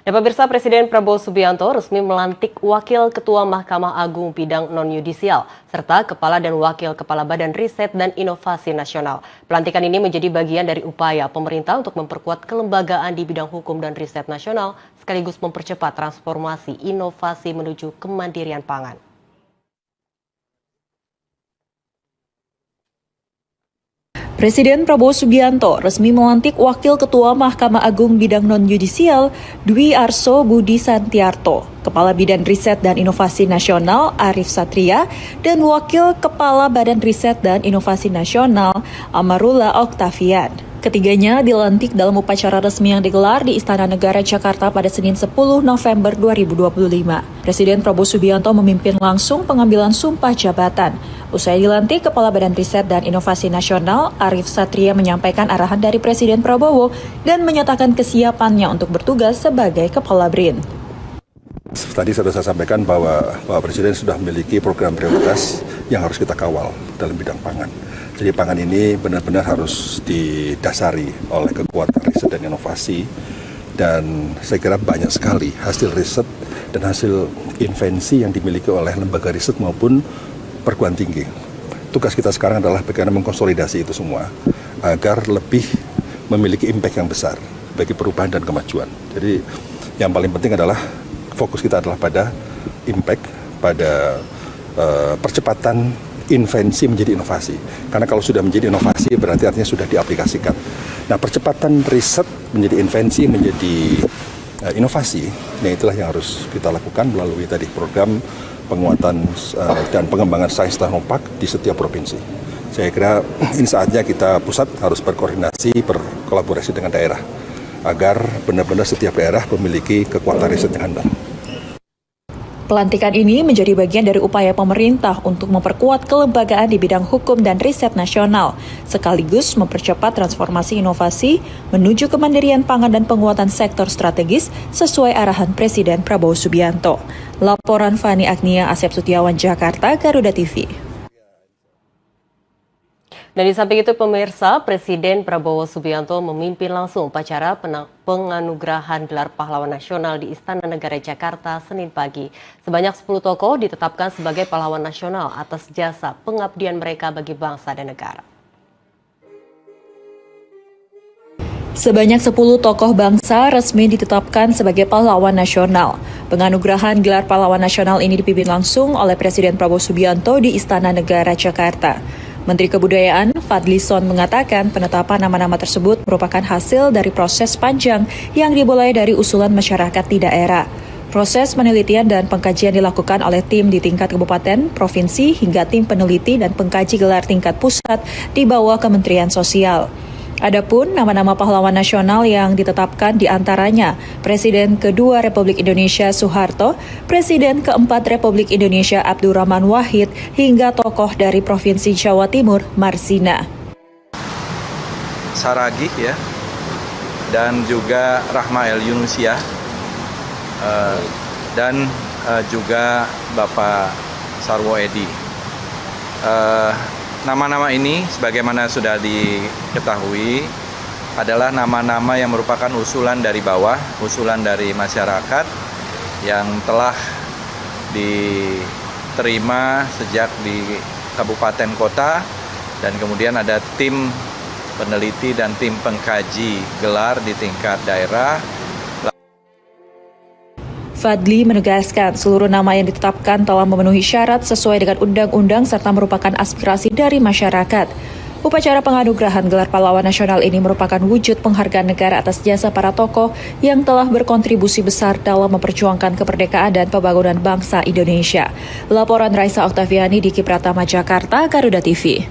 Dan pemirsa, Presiden Prabowo Subianto resmi melantik Wakil Ketua Mahkamah Agung bidang non-yudisial, serta Kepala dan Wakil Kepala Badan Riset dan Inovasi Nasional. Pelantikan ini menjadi bagian dari upaya pemerintah untuk memperkuat kelembagaan di bidang hukum dan riset nasional, sekaligus mempercepat transformasi inovasi menuju kemandirian pangan. Presiden Prabowo Subianto resmi melantik Wakil Ketua Mahkamah Agung bidang non-yudisial Dwi Arso Budi Santiarto, Kepala Badan Riset dan Inovasi Nasional Arif Satria, dan Wakil Kepala Badan Riset dan Inovasi Nasional Amarullah Oktavian. Ketiganya dilantik dalam upacara resmi yang digelar di Istana Negara Jakarta pada Senin 10 November 2025. Presiden Prabowo Subianto memimpin langsung pengambilan sumpah jabatan. Usai dilantik, Kepala Badan Riset dan Inovasi Nasional Arif Satria menyampaikan arahan dari Presiden Prabowo dan menyatakan kesiapannya untuk bertugas sebagai Kepala BRIN. Tadi sudah saya sampaikan bahwa Presiden sudah memiliki program prioritas yang harus kita kawal dalam bidang pangan. Jadi pangan ini benar-benar harus didasari oleh kekuatan riset dan inovasi, dan saya kira banyak sekali hasil riset dan hasil invensi yang dimiliki oleh lembaga riset maupun perguruan tinggi. Tugas kita sekarang adalah bagaimana mengkonsolidasi itu semua agar lebih memiliki impact yang besar bagi perubahan dan kemajuan. Jadi yang paling penting adalah fokus kita adalah pada impact, pada percepatan invensi menjadi inovasi. Karena kalau sudah menjadi inovasi berarti artinya sudah diaplikasikan. Nah, percepatan riset menjadi invensi, menjadi inovasi, nah itulah yang harus kita lakukan melalui tadi program penguatan dan pengembangan sains teknopark di setiap provinsi. Saya kira ini saatnya kita pusat harus berkoordinasi, berkolaborasi dengan daerah agar benar-benar setiap daerah memiliki kekuatan riset yang handal. Pelantikan ini menjadi bagian dari upaya pemerintah untuk memperkuat kelembagaan di bidang hukum dan riset nasional, sekaligus mempercepat transformasi inovasi menuju kemandirian pangan dan penguatan sektor strategis sesuai arahan Presiden Prabowo Subianto. Laporan Fani Agnia, Asep Sutiawan, Jakarta, Garuda TV. Dan di samping itu, pemirsa, Presiden Prabowo Subianto memimpin langsung upacara penganugerahan gelar pahlawan nasional di Istana Negara Jakarta Senin pagi. Sebanyak 10 tokoh ditetapkan sebagai pahlawan nasional atas jasa pengabdian mereka bagi bangsa dan negara. Sebanyak 10 tokoh bangsa resmi ditetapkan sebagai pahlawan nasional. Penganugerahan gelar pahlawan nasional ini dipimpin langsung oleh Presiden Prabowo Subianto di Istana Negara Jakarta. Menteri Kebudayaan Fadlizon mengatakan penetapan nama-nama tersebut merupakan hasil dari proses panjang yang dimulai dari usulan masyarakat di daerah. Proses penelitian dan pengkajian dilakukan oleh tim di tingkat kabupaten, provinsi, hingga tim peneliti dan pengkaji gelar tingkat pusat di bawah Kementerian Sosial. Adapun nama-nama pahlawan nasional yang ditetapkan diantaranya Presiden kedua Republik Indonesia Soeharto, Presiden keempat Republik Indonesia Abdurrahman Wahid, hingga tokoh dari Provinsi Jawa Timur Marsina. Saragih ya, dan juga Rahma El Yunusia, dan juga Bapak Sarwo Edi. Nama-nama ini sebagaimana sudah diketahui adalah nama-nama yang merupakan usulan dari bawah, usulan dari masyarakat yang telah diterima sejak di kabupaten kota, dan kemudian ada tim peneliti dan tim pengkaji gelar di tingkat daerah. Fadli menegaskan seluruh nama yang ditetapkan telah memenuhi syarat sesuai dengan undang-undang serta merupakan aspirasi dari masyarakat. Upacara penganugerahan gelar pahlawan nasional ini merupakan wujud penghargaan negara atas jasa para tokoh yang telah berkontribusi besar dalam memperjuangkan kemerdekaan dan pembangunan bangsa Indonesia. Laporan Raisa Oktaviani, Diki Pratama, Jakarta, Garuda TV.